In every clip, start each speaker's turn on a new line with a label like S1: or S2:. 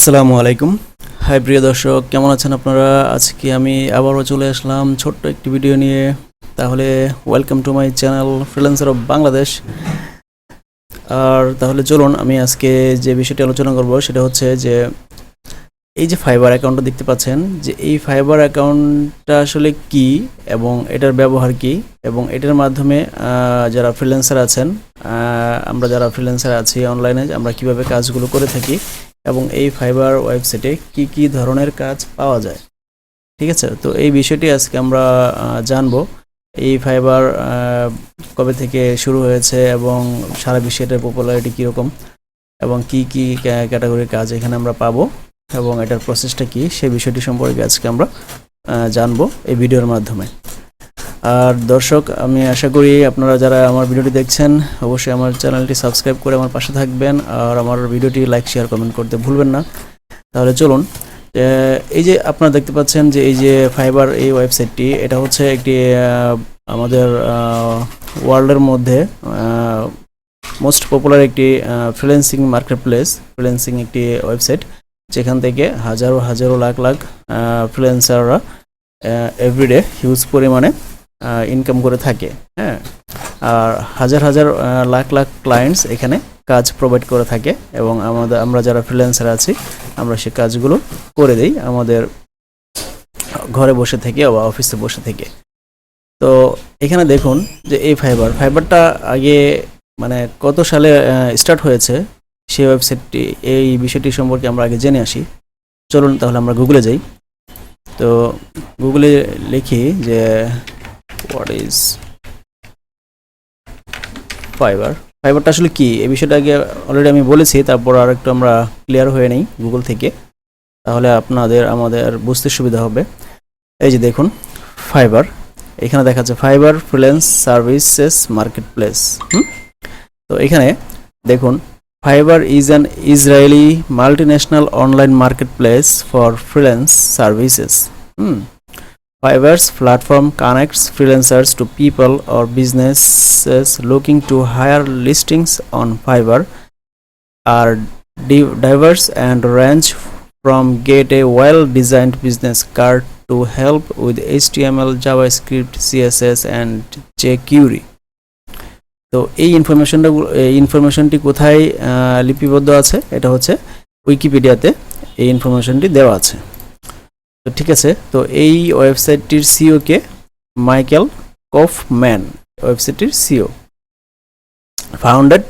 S1: আসসালামু আলাইকুম। হাই প্রিয় দর্শক, কেমন আছেন আপনারা? আজকে আমি আবারও চলে আসলাম ছোট্ট একটি ভিডিও নিয়ে। তাহলে welcome to my channel freelancer of Bangladesh. আর তাহলে চলুন, আমি আজকে যে বিষয়টি আলোচনা করব সেটা হচ্ছে যে এই যে ফাইবার অ্যাকাউন্টটা দেখতে পাচ্ছেন, যে এই ফাইবার অ্যাকাউন্টটা আসলে কি এবং এটার ব্যবহার কি, এবং এটার মাধ্যমে যারা ফ্রিল্যান্সার আছেন, আমরা যারা ফ্রিল্যান্সার আছি অনলাইনে, আমরা কিভাবে কাজগুলো করে থাকি এবং এই ফাইবার ওয়েবসাইটে কি কি ধরনের কাজ পাওয়া যায়। ঠিক আছে, তো এই বিষয়টি আজকে আমরা জানবো। এই ফাইবার কবে থেকে শুরু হয়েছে এবং সারা বিশ্বে এটার পপুলারিটি কীরকম এবং কি কি ক্যাটাগরির কাজ এখানে আমরা পাবো এবং এটার প্রসেসটা কি, সেই বিষয়টি সম্পর্কে আজকে আমরা জানবো এই ভিডিওর মাধ্যমে। আর দর্শক, আমি আশা করি আপনারা যারা আমার ভিডিওটি দেখছেন অবশ্যই আমার চ্যানেলটি সাবস্ক্রাইব করে আমার পাশে থাকবেন, আর আমার ভিডিওটি লাইক শেয়ার কমেন্ট করতে ভুলবেন না। তাহলে চলুন, এই যে আপনারা দেখতে পাচ্ছেন যে এই যে ফাইবার এই ওয়েবসাইটটি, এটা হচ্ছে একটি আমাদের ওয়ার্ল্ডের মধ্যে মোস্ট পপুলার একটি ফ্রিল্যান্সিং মার্কেট প্লেস, ফ্রিল্যান্সিং একটি ওয়েবসাইট, যেখান থেকে হাজারো হাজারো লাখ লাখ ফ্রিল্যান্সাররা এভরিডে হিউজ পরিমাণে ইনকাম করে থাকে। হ্যাঁ, আর হাজার হাজার লাখ লাখ ক্লায়েন্টস এখানে কাজ প্রোভাইড করে থাকে এবং আমরা যারা ফ্রিল্যান্সার আছি আমরা সে কাজগুলো করে দিই আমাদের ঘরে বসে থেকে বা অফিসে বসে থেকে। তো এখানে দেখুন যে এই ফাইবারটা আগে মানে কত সালে স্টার্ট হয়েছে সেই ওয়েবসাইটটি, এই বিষয়টি সম্পর্কে আমরা আগে জেনে আসি। চলুন তাহলে আমরা গুগলে যাই। তো গুগলে লিখি যে হোয়াট ইজ ফাইবারটা আসলে কি, এই বিষয়টা আগে অলরেডি আমি বলেছি, তারপর আর একটু আমরা ক্লিয়ার হয়ে নেই গুগল থেকে, তাহলে আমাদের বুঝতে সুবিধা হবে। এই যে দেখুন ফাইবার, এখানে দেখা যাচ্ছে fibre freelance services market place. তো এখানে দেখুন, Fiverr is an Israeli multinational online marketplace for freelance services. Fiverr's platform connects freelancers to people or businesses looking to hire. Listings on Fiverr are diverse and range from get a well-designed business card to help with HTML, JavaScript, CSS and jQuery. তো এই ইনফরমেশনটি কোথায় লিপিবদ্ধ আছে, এটা হচ্ছে উইকিপিডিয়াতে এই ইনফরমেশনটি দেওয়া আছে। তো ঠিক আছে, তো এই ওয়েবসাইটটির সিও কে? মাইকেল কফম্যান, ওয়েবসাইটটির সিও। ফাউন্ডেড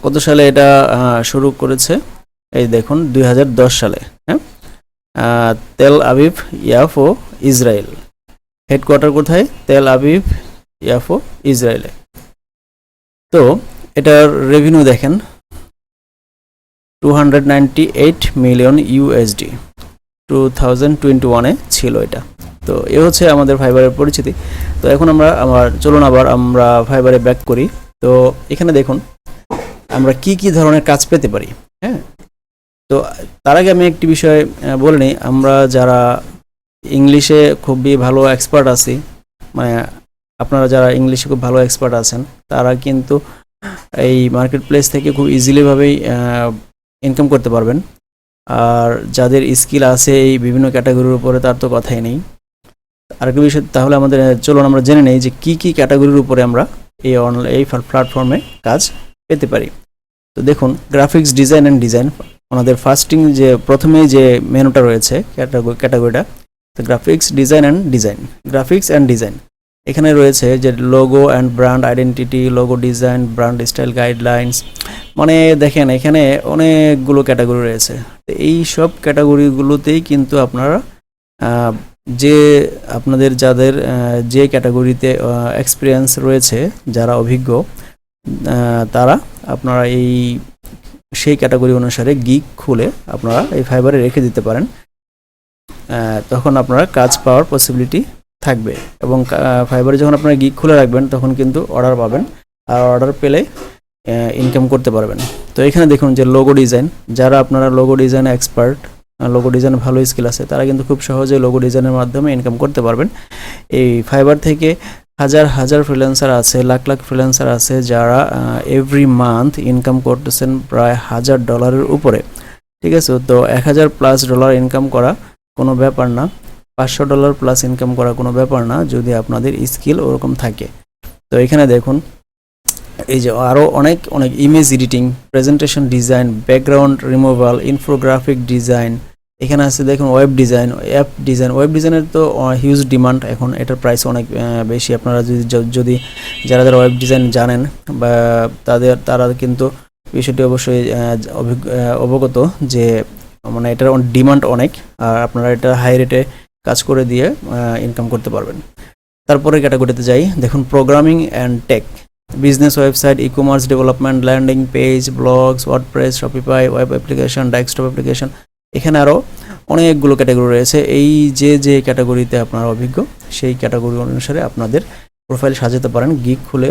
S1: কত সালে এটা শুরু করেছে? এই দেখুন 2010 সালে। হ্যাঁ, তেল আবিব ইয়াফো, ইসরায়েল। হেডকোয়ার্টার কোথায়? তেল আবিব ইয়াফো, ইসরায়েলে। তো এটার রেভিনিউ দেখেন 298 মিলিয়ন ইউএসডি 2021-এ ছিল এটা। তো এ হচ্ছে আমাদের ফাইবারের পরিচিতি। তো এখন চলুন আবার আমরা ফাইবারে ব্যাক করি। তো এখানে দেখুন আমরা কি কি ধরনের কাজ পেতে পারি। হ্যাঁ, তো তার আগে আমি একটি বিষয় বলে নিই, আমরা যারা ইংলিশে খুবই ভালো এক্সপার্ট আছি, মানে আপনারা যারা ইংলিশে খুব ভালো এক্সপার্ট আছেন, তারা কিন্তু এই মার্কেট প্লেস থেকে খুব ইজিলিভাবেই ইনকাম করতে পারবেন। আর যাদের স্কিল আছে এই বিভিন্ন ক্যাটাগরির উপরে, তার তো কথাই নেই। আরেকটা বিষয়, তাহলে চলুন আমরা জেনে নেই যে কি কি ক্যাটাগরির উপরে আমরা এই প্ল্যাটফর্মে কাজ পেতে পারি। তো দেখুন, গ্রাফিক্স ডিজাইন অ্যান্ড ডিজাইন, আমাদের প্রথমেই যে মেনুটা রয়েছে ক্যাটাগরিটা, তো গ্রাফিক্স অ্যান্ড ডিজাইন। এখানে রয়েছে যে logo and brand identity, logo design, brand style guidelines, মানে দেখেন এখানে অনেকগুলো ক্যাটাগরি রয়েছে। তো এই সব ক্যাটাগরিগুলোতেই কিন্তু আপনারা যাদের যে ক্যাটাগরিতে এক্সপিরিয়েন্স রয়েছে, যারা অভিজ্ঞ, তারা আপনারা সেই ক্যাটাগরি অনুসারে গিগ খুলে আপনারা এই ফাইবারে রেখে দিতে পারেন। তখন আপনারা কাজ পাওয়ার পসিবিলিটি থাকবে এবং ফাইবারে যখন আপনারা গিগ খুলে রাখবেন তখন কিন্তু অর্ডার পাবেন, আর অর্ডার পেলে ইনকাম করতে পারবেন। তো এখানে দেখুন যে লোগো ডিজাইন, যারা আপনারা লোগো ডিজাইনে এক্সপার্ট, লোগো ডিজাইনে ভালো স্কিল আছে, তারা কিন্তু খুব সহজে লোগো ডিজাইনের মাধ্যমে ইনকাম করতে পারবেন। এই ফাইবার থেকে হাজার হাজার ফ্রিল্যান্সার আছে, লাখ লাখ ফ্রিল্যান্সার আছে, যারা এভরি মান্থ ইনকাম করতেছেন প্রায় $1000 উপরে। ঠিক আছে, তো $1000+ ইনকাম করা কোনো ব্যাপার না, $500+ ইনকাম করা কোনো ব্যাপার না যদি আপনাদের স্কিল ওরকম থাকে। তো এখানে দেখুন এই যে আরও অনেক অনেক image editing, presentation design, background removal, infographic design, এখানে আছে দেখুন web design, app design. Web ডিজাইনের তো হিউজ ডিমান্ড এখন, এটার প্রাইস অনেক বেশি। আপনারা যদি যারা যারা ওয়েব ডিজাইন জানেন বা তারা কিন্তু বিষয়টি অবশ্যই অবগত যে মানে এটার ডিমান্ড অনেক, আর আপনারা এটা হাই রেটে কাজ করে দিয়ে ইনকাম করতে পারবেন। তারপরে ক্যাটাগরিতে যাই, দেখুন programming and tech, business website, e commerce development, landing page, blogs, WordPress, Shopify, web application, desktop application. এখানে আরও অনেকগুলো ক্যাটাগরি রয়েছে। এই যে ক্যাটাগরিতে আপনারা অভিজ্ঞ সেই ক্যাটাগরি অনুসারে আপনাদের প্রোফাইল সাজাতে পারেন, গিগ খুলে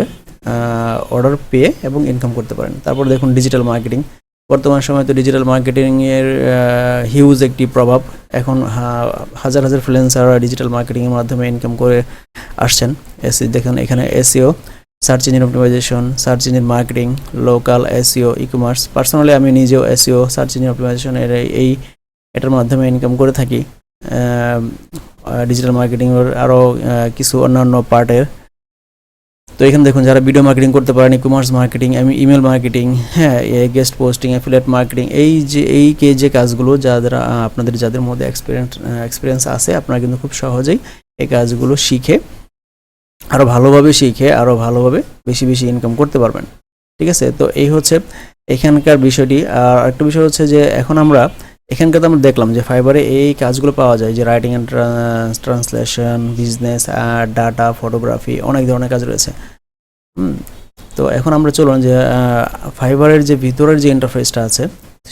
S1: অর্ডার পেয়ে এবং ইনকাম করতে পারেন। তারপর দেখুন ডিজিটাল মার্কেটিং, বর্তমান সময়ে তো ডিজিটাল মার্কেটিংয়ের হিউজ একটি প্রভাব। এখন হাজার হাজার ফ্রিল্যান্সাররা ডিজিটাল মার্কেটিংয়ের মাধ্যমে ইনকাম করে আসছেন। দেখুন এখানে SEO, search engine optimisation, search engine marketing, local SEO, e commerce. Personally আমি নিজেও এসইও, সার্চ ইঞ্জিন অপটিমাইজেশনের এটার মাধ্যমে ইনকাম করে থাকি। ডিজিটাল মার্কেটিংয়ের আরও কিছু অন্যান্য পার্টের। তো এখানে দেখুন যারা ভিডিও মার্কেটিং করতে পারেন, e commerce marketing, email marketing, হ্যাঁ, গেস্ট পোস্টিং, অ্যাফিলিয়েট মার্কেটিং, যে কাজগুলো যাদের মধ্যে এক্সপিরিয়েন্স আছে, আপনারা কিন্তু খুব সহজেই এই কাজগুলো আরও ভালোভাবে বেশি বেশি ইনকাম করতে পারবেন। ঠিক আছে, তো এই হচ্ছে এখানকার বিষয়টি। আর একটা বিষয় হচ্ছে যে এখন আমরা দেখলাম যে ফাইবারে এই কাজগুলো পাওয়া যায়, যে writing and translation, business, data, photography, অনেক ধরনের কাজ রয়েছে। তো এখন আমরা চলুন যে ফাইবারের যে ভিতরের যে ইন্টারফেসটা আছে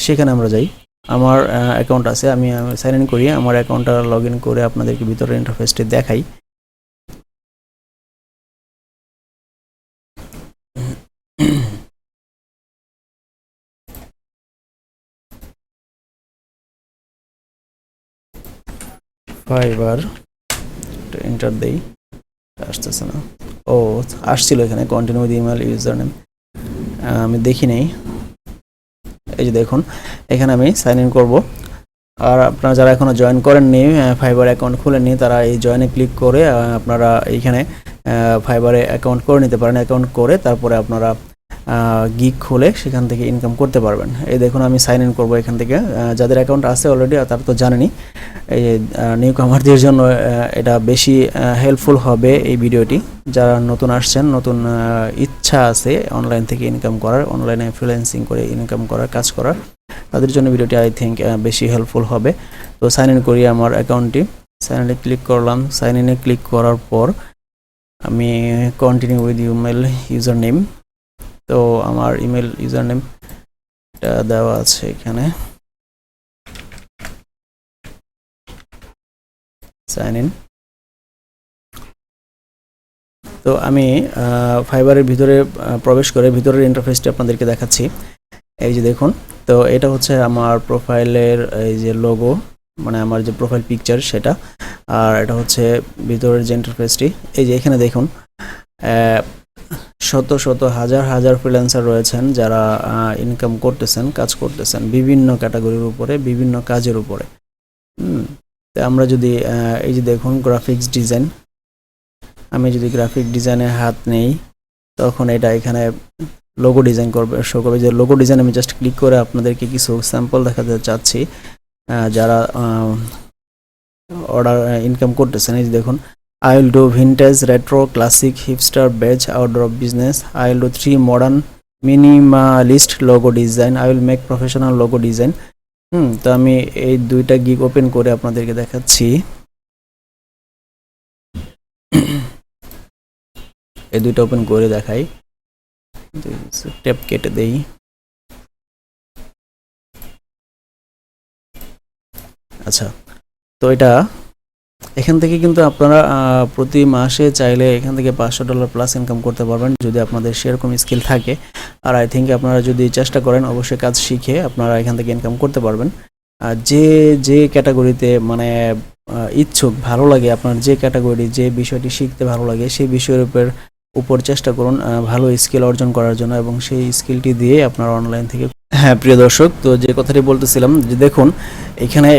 S1: সেখানে আমরা যাই। আমার অ্যাকাউন্ট আছে, আমি সাইন ইন করি, আমার অ্যাকাউন্টটা লগ ইন করে আপনাদেরকে ভিতরের ইন্টারফেসটি দেখাই। ফাইবার এন্টার দেই, আসতেছে না। ও আসছিল এখানে continue with email user name, আমি দেখি নেই। এই যে দেখুন এখানে আমি সাইন ইন করবো। আর আপনারা যারা এখনও জয়েন করেননি, ফাইবার অ্যাকাউন্ট খুলেননি, তারা এই জয়েনে ক্লিক করে আপনারা এইখানে ফাইবারে অ্যাকাউন্ট করে নিতে পারেন। অ্যাকাউন্ট করে তারপরে আপনারা গিগ খুলে সেখান থেকে ইনকাম করতে পারবেন। এই দেখুন আমি সাইন ইন করবো এখান থেকে। যাদের অ্যাকাউন্ট আছে অলরেডি তারা তো জানেনি, এই নিউ কামারদের জন্য এটা বেশি হেল্পফুল হবে এই ভিডিওটি। যারা নতুন আসছেন, নতুন ইচ্ছা আছে অনলাইন থেকে ইনকাম করার, অনলাইনে ফ্রিল্যান্সিং করে ইনকাম করার, কাজ করার, তাদের জন্য ভিডিওটি আই থিঙ্ক বেশি হেল্পফুল হবে। তো সাইন ইন করি আমার অ্যাকাউন্টটি, সাইন ইনে ক্লিক করলাম। সাইন ইনে ক্লিক করার পর আমি কন্টিনিউ উইথ ইমেল ইউজার নেম, তো আমার ইমেল ইউজার নেমটা দেওয়া আছে এখানে। Sign in. তো আমি ফাইবারের ভিতরে প্রবেশ করে ভিতরের ইন্টারফেসটি আপনাদেরকে দেখাচ্ছি। এই যে দেখুন, তো এটা হচ্ছে আমার প্রোফাইলের এই যে লোগো, মানে আমার যে প্রোফাইল পিকচার সেটা। আর এটা হচ্ছে ভিতরের যে ইন্টারফেসটি। এই যে এখানে দেখুন শত শত হাজার ফ্রিল্যান্সার রয়েছেন যারা ইনকাম করতেছেন, কাজ করতেছেন বিভিন্ন ক্যাটাগরির উপরে, বিভিন্ন কাজের উপরে। তো আমরা যদি এই যে দেখুন গ্রাফিক্স ডিজাইন, আমি যদি গ্রাফিক ডিজাইনে হাত নেই তখন এটা এখানে লোগো ডিজাইন শো করবে। যে লোগো ডিজাইন আমি জাস্ট ক্লিক করে আপনাদেরকে কিছু স্যাম্পল দেখাতে চাচ্ছি যারা অর্ডার ইনকাম করতেছেন। এই যে দেখুন, I will do vintage, retro, classic, hipster, beige, outdoor of business. I will do 3 modern minimalist logo design. I will make professional logo design. তো আমি এই দুইটা গিগ ওপেন করে আপনাদেরকে দেখাচ্ছি। এই দুইটা ওপেন করে দেখাই, ট্যাপ কেটে দেই। আচ্ছা, তো এটা এখান থেকে কিন্তু আপনারা প্রতি মাসে চাইলে এখান থেকে $500+ ইনকাম করতে পারবেন যদি আপনাদের সেরকম স্কিল থাকে। আর আই থিঙ্ক আপনারা যদি চেষ্টা করেন অবশ্যই কাজ শিখে আপনারা এখান থেকে ইনকাম করতে পারবেন। যে ক্যাটাগরিতে মানে ইচ্ছুক, ভালো লাগে আপনার যে ক্যাটাগরি, যে বিষয়টি শিখতে ভালো লাগে সেই বিষয়ের উপর চেষ্টা করুন ভালো স্কিল অর্জন করার জন্য, এবং সেই স্কিলটি দিয়ে আপনারা অনলাইন থেকে হ্যাঁ প্রিয় দর্শক, তো যে কথাটি বলতেছিলাম যে দেখুন এখানে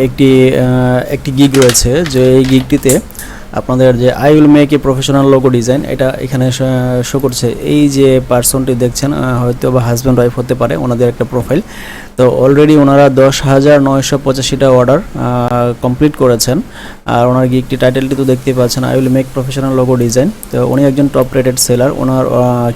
S1: একটি গিগ রয়েছে, যে এই গিগটিতে আপনাদের যে I will make a professional logo design, এটা এখানে শো করছে। এই যে পার্সনটি দেখছেন হয়তো বা হাজব্যান্ড ওয়াইফ হতে পারে, ওনাদের একটা প্রোফাইল। তো অলরেডি ওনারা 10,985টা অর্ডার কমপ্লিট করেছেন। আর ওনার গিগটি টাইটেলটি তো দেখতেই পাচ্ছেন, I will make professional logo design. তো উনি একজন টপ রেটেড সেলার। ওনার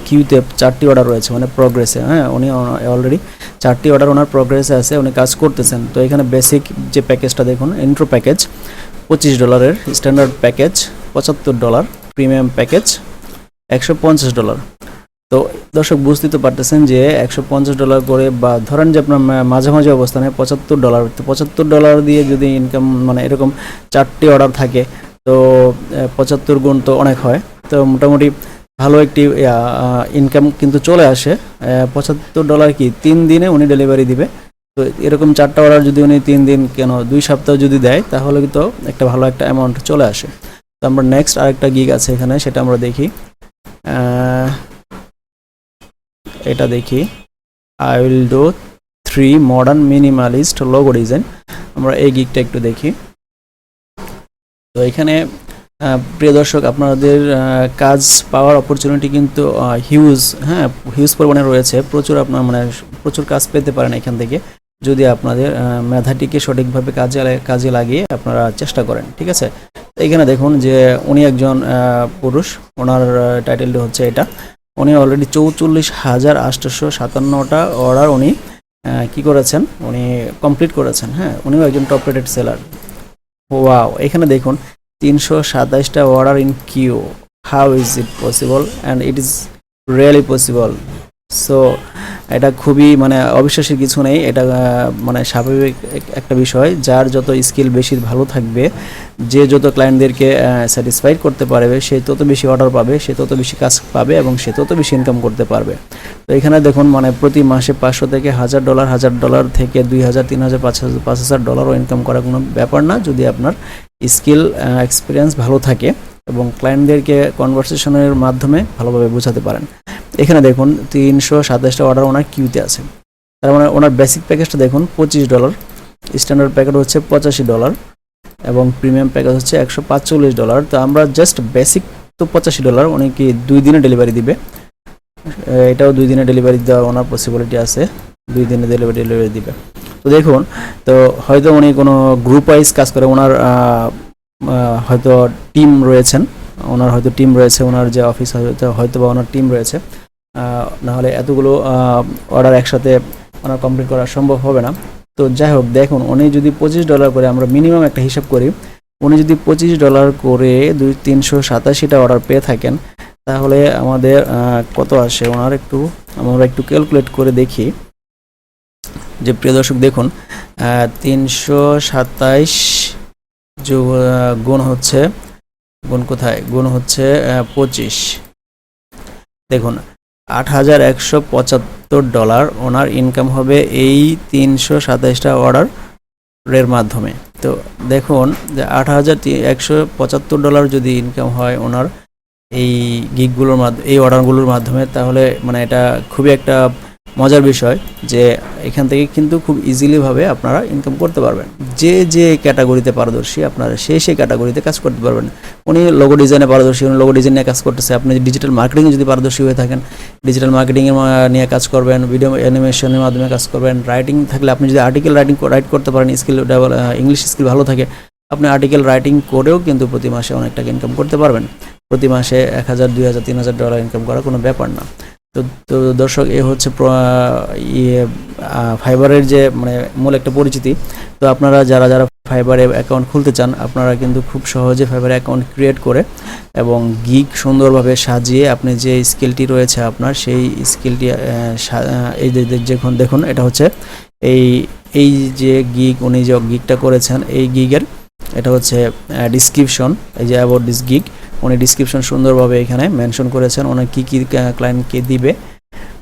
S1: কিউতে 4টি অর্ডার রয়েছে, মানে প্রোগ্রেসে। হ্যাঁ, উনি অলরেডি 4টি অর্ডার ওনার প্রোগ্রেসে আছে, উনি কাজ করতেছেন। তো এখানে বেসিক যে প্যাকেজটা দেখুন, intro package $25, standard package $75, premium package $150। তো দর্শক বুঝতে তো পারতেছেন যে $150 করে, বা ধরেন যে আপনার মাঝামাঝি অবস্থানে $75। তো $75 দিয়ে যদি ইনকাম, মানে এরকম 4টি অর্ডার থাকে, তো 75 গুণ তো অনেক হয়। তো মোটামুটি ভালো একটি ইনকাম কিন্তু চলে আসে। $75 কি 3 দিনে উনি ডেলিভারি দিবে। তো এরকম 4টা অর্ডার যদি উনি 3 দিন কেন 2 সপ্তাহ যদি দেয়, তাহলে কিন্তু একটা ভালো একটা অ্যামাউন্ট চলে আসে। তো আমরা নেক্সট আরেকটা গিগ আছে এখানে, সেটা আমরা দেখি। এটা দেখি, I will do 3 modern minimalist logo design. আমরা এই গিগটা একটু দেখি। তো এখানে প্রিয় দর্শক, আপনাদের কাজ পাওয়ার অপরচুনিটি কিন্তু হিউজ পরিমাণে রয়েছে। প্রচুর আপনার মানে প্রচুর কাজ পেতে পারেন এখান থেকে, যদি আপনাদের মেধাটিকে সঠিকভাবে কাজে লাগিয়ে আপনারা চেষ্টা করেন। ঠিক আছে, এখানে দেখুন যে উনি একজন পুরুষ, ওনার টাইটেলটি হচ্ছে এটা। উনি অলরেডি 44,857টা অর্ডার উনি কি করেছেন, উনি কমপ্লিট করেছেন। হ্যাঁ, উনিও একজন টপ রেটেড সেলার। ওয়াও, এখানে দেখুন 327টা order in queue. How is it possible? And it is really possible. So এটা খুবই মানে অবিশ্বাসের কিছু নেই, এটা মানে স্বাভাবিক একটা বিষয়। যার যত স্কিল বেশি ভালো থাকবে, যে যত ক্লায়েন্টদেরকে স্যাটিসফাইড করতে পারবে, সে তত বেশি অর্ডার পাবে, সে তত বেশি কাজ পাবে, এবং সে তত বেশি ইনকাম করতে পারবে। তো এখানে দেখুন মানে প্রতি মাসে $500 থেকে $1,000 থেকে $2,000, $3,000, $5,000 ইনকাম করা কোনো ব্যাপার না, যদি আপনার স্কিল এক্সপিরিয়েন্স ভালো থাকে এবং ক্লায়েন্টদেরকে কনভারসেশনের মাধ্যমে ভালোভাবে বোঝাতে পারেন। এখানে দেখুন 327টা অর্ডার ওনার কিউতে আছে। তার মানে ওনার বেসিক প্যাকেজটা দেখুন $25, স্ট্যান্ডার্ড প্যাকেজ হচ্ছে $85, এবং প্রিমিয়াম প্যাকেজ হচ্ছে $145। তো আমরা জাস্ট বেসিক তো $85, উনি কি 2 দিনে ডেলিভারি দিবে। এটাও 2 দিনে ডেলিভারি দেওয়ার ওনার পসিবিলিটি আছে, 2 দিনে ডেলিভারি দিবে। তো দেখুন, তো হয়তো উনি কোনো গ্রুপ ওয়াইজ কাজ করে, ওনার হয়তো টিম রয়েছেন, ওনার হয়তো টিম রয়েছে, ওনার যে অফিস হয়তো বা ওনার টিম রয়েছে, নাহলে এতগুলো অর্ডার একসাথে ওনার কমপ্লিট করা সম্ভব হবে না। তো যাই হোক, দেখুন উনি যদি $25 করে, আমরা মিনিমাম একটা হিসাব করি, উনি যদি $25 করে 387টা অর্ডার পেয়ে থাকেন, তাহলে আমাদের কত আসে আমরা একটু ক্যালকুলেট করে দেখি। যে প্রিয় দর্শক দেখুন, 327 গুণ হচ্ছে 25। দেখুন $8,175 ওনার ইনকাম হবে এই 327টা অর্ডারের মাধ্যমে। তো দেখুন যে $8,175 যদি ইনকাম হয় ওনার এই গিগগুলোর মাধ্যমে, এই অর্ডারগুলোর মাধ্যমে, তাহলে মানে এটা খুবই একটা মজার বিষয় যে এখান থেকে কিন্তু খুব ইজিলিভাবে আপনারা ইনকাম করতে পারবেন। যে ক্যাটাগরিতে পারদর্শী, আপনারা সেই ক্যাটাগরিতে কাজ করতে পারবেন। উনি লোগো ডিজাইনে পারদর্শী, উনি লোগো ডিজাইন নিয়ে কাজ করতেছে। আপনি ডিজিটাল মার্কেটিংয়ে যদি পারদর্শী হয়ে থাকেন, ডিজিটাল মার্কেটিংয়ে নিয়ে কাজ করবেন, ভিডিও অ্যানিমেশনের মাধ্যমে কাজ করবেন। রাইটিং থাকলে আপনি যদি আর্টিকেল রাইট করতে পারেন, ইংলিশ স্কিল ভালো থাকে, আপনি আর্টিকেল রাইটিং করেও কিন্তু প্রতি মাসে অনেক টাকা ইনকাম করতে পারবেন। প্রতি মাসে $1,000, $2,000, $3,000 ইনকাম করা কোনো ব্যাপার না। তো দর্শক, এ হচ্ছে ফাইবারের যে মানে মূল একটা পরিচিতি। তো আপনারা যারা ফাইবারে অ্যাকাউন্ট খুলতে চান, আপনারা কিন্তু খুব সহজে ফাইবারে অ্যাকাউন্ট ক্রিয়েট করে এবং গিগ সুন্দরভাবে সাজিয়ে, আপনি যে স্কিলটি রয়েছে আপনার, সেই স্কিলটি এই যে দেখুন, এটা হচ্ছে এই যে গিগ, উনি যে গিগটা করেছেন, এই গিগের এটা হচ্ছে ডিসক্রিপশন। এই যে অ্যাবাউট দিস গিগ, উনি ডিসক্রিপশন সুন্দরভাবে এখানে মেনশন করেছেন, ওনার কী ক্লায়েন্টকে দিবে।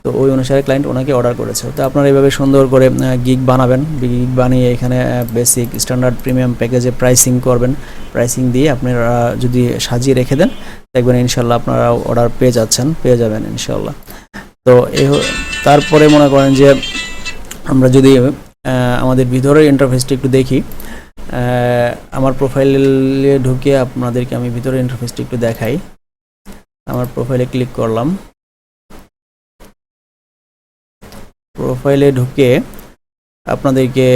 S1: তো ওই অনুসারে ক্লায়েন্ট ওনাকে অর্ডার করেছে। তো আপনারা এইভাবে সুন্দর করে গিগ বানাবেন। গিগ বানিয়ে এখানে বেসিক, স্ট্যান্ডার্ড, প্রিমিয়াম প্যাকেজে প্রাইসিং করবেন। প্রাইসিং দিয়ে আপনারা যদি সাজিয়ে রেখে দেন, দেখবেন ইনশাল্লাহ আপনারা অর্ডার পেয়ে যাবেন ইনশাল্লাহ। তো তারপরে মনে করেন যে আমরা যদি আমাদের ভিতরের ইন্টারফেসটা একটু দেখি, আমার প্রোফাইলে ঢুকে আপনাদেরকে আমি ভিতরের ইন্টারফেসটা একটু দেখাই। আমার প্রোফাইলে ক্লিক করলাম, প্রোফাইলে ঢুকে আপনাদেরকে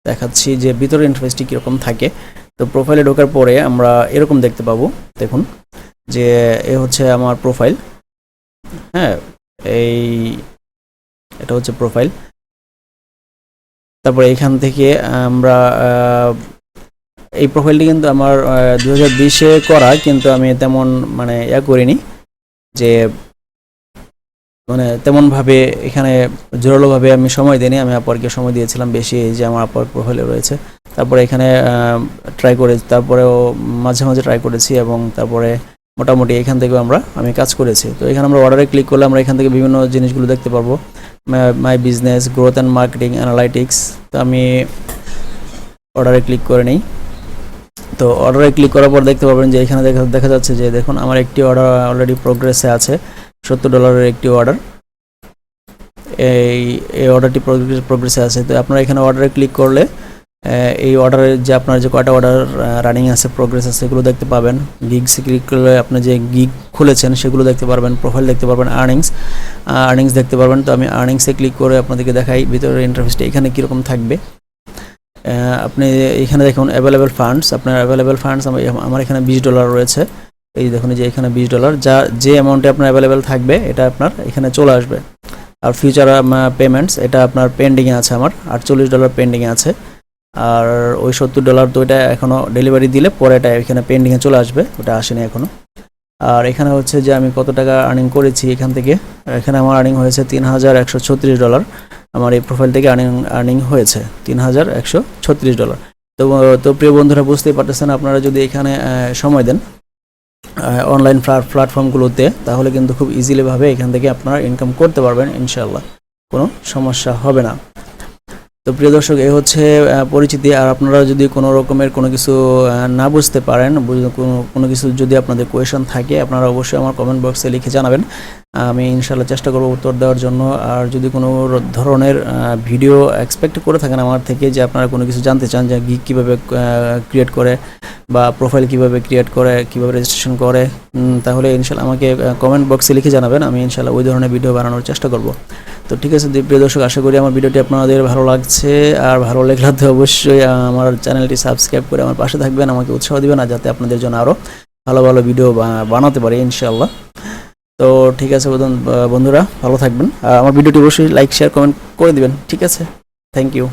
S1: দেখাচ্ছি যে ভিতরের ইন্টারফেসটি কীরকম থাকে। তো প্রোফাইলে ঢোকার পরে আমরা এরকম দেখতে পাবো, দেখুন যে এ হচ্ছে আমার প্রোফাইল। হ্যাঁ, এটা হচ্ছে প্রোফাইল। তারপরে এখান থেকে আমরা এই প্রোফাইলটি কিন্তু আমার 2020-এ করা, কিন্তু আমি তেমন মানে করিনি, যে মানে তেমনভাবে এখানে জোরালোভাবে আমি সময় দিইনি। আমি আপওয়ার্কে সময় দিয়েছিলাম বেশি, এই যে আমার আপওয়ার্ক প্রোফাইলে রয়েছে। তারপরে এখানে ট্রাই করে, তারপরেও মাঝে মাঝে ট্রাই করেছি, এবং তারপরে মোটামুটি এখান থেকেও আমি কাজ করেছি। তো এখানে আমরা অর্ডারে ক্লিক করলে আমরা এখান থেকে বিভিন্ন জিনিসগুলো দেখতে পারবো, my business, growth and marketing, analytics. তো আমি অর্ডারে ক্লিক করে নিই। তো অর্ডারে ক্লিক করার পর দেখতে পাবেন যে এখানে দেখা যাচ্ছে যে দেখুন আমার একটি অর্ডার অলরেডি প্রোগ্রেসে আছে, $70 একটি অর্ডার। এই অর্ডারটি প্রোগ্রেসে আছে। তো আপনারা এখানে অর্ডারে ক্লিক করলে এই অর্ডারের যে আপনার যে কয়টা অর্ডার রানিং আছে, প্রোগ্রেস আছে, সেগুলো দেখতে পাবেন। গিগসে ক্লিক করলে আপনি যে গিগ খুলেছেন সেগুলো দেখতে পারবেন, প্রোফাইল দেখতে পারবেন, আর্নিংস দেখতে পারবেন। তো আমি আর্নিংসে ক্লিক করে আপনাদেরকে দেখাই ভিতরের ইন্টারফেসটা এখানে কীরকম থাকবে। আপনি এখানে দেখুন অ্যাভেলেবেল ফান্ডস, আপনার অ্যাভেলেবেল ফান্ডস আমার এখানে $20 রয়েছে। এই দেখুন যে এখানে $20, যে অ্যামাউন্টে আপনার অ্যাভেলেবেল থাকবে এটা আপনার এখানে চলে আসবে। আর ফিউচার পেমেন্টস, এটা আপনার পেন্ডিংয়ে আছে, আমার $48 পেন্ডিংয়ে আছে। আর ওই $70 তো এটা এখনও ডেলিভারি দিলে পরে এটা এখানে পেন্ডিংয়ে চলে আসবে, ওটা আসেনি এখনও। আর এখানে হচ্ছে যে আমি কত টাকা আর্নিং করেছি এখান থেকে। এখানে আমার আর্নিং হয়েছে $3136। আমার এই প্রোফাইল থেকে আর্নিং হয়েছে $3136। তো প্রিয় বন্ধুরা, বুঝতেই পারতেছেন, আপনারা যদি এখানে সময় দেন অনলাইন প্ল্যাটফর্মগুলোতে, তাহলে কিন্তু খুব ইজিলিভাবে এখান থেকে আপনারা ইনকাম করতে পারবেন, ইনশাল্লাহ কোনো সমস্যা হবে না। তো প্রিয় দর্শক, এই হচ্ছে পরিচিতি। আর আপনারা যদি কোনো রকমের কোনো কিছু না বুঝতে পারেন, কোনো কিছু যদি আপনাদের কোয়েশন থাকে, আপনারা অবশ্যই আমার কমেন্ট বক্সে লিখে জানাবেন। আমি ইনশাল্লাহ চেষ্টা করব উত্তর দেওয়ার জন্য। আর যদি কোনো ধরনের ভিডিও এক্সপেক্ট করে থাকেন আমার থেকে, যে আপনারা কোনো কিছু জানতে চান, যে গিগ কীভাবে ক্রিয়েট করে বা প্রোফাইল কীভাবে ক্রিয়েট করে, কীভাবে রেজিস্ট্রেশন করে, তাহলে ইনশাল্লাহ আমাকে কমেন্ট বক্সে লিখে জানাবেন। আমি ইনশাল্লাহ ওই ধরনের ভিডিও বানানোর চেষ্টা করব। তো ঠিক আছে প্রিয় দর্শক, আশা করি আমার ভিডিওটি আপনাদের ভালো লাগছে। আর ভালো লাগলে তো অবশ্যই আমার চ্যানেলটি সাবস্ক্রাইব করে আমার পাশে থাকবেন, আমাকে উৎসাহ দিবেন, আর যাতে আপনাদের জন্য আরও ভালো ভালো ভিডিও বানাতে পারি ইনশাআল্লাহ। তো ঠিক আছে বন্ধুরা, ভালো থাকবেন। আর আমার ভিডিওটি অবশ্যই লাইক, শেয়ার, কমেন্ট করে দিবেন। ঠিক আছে, থ্যাংক ইউ।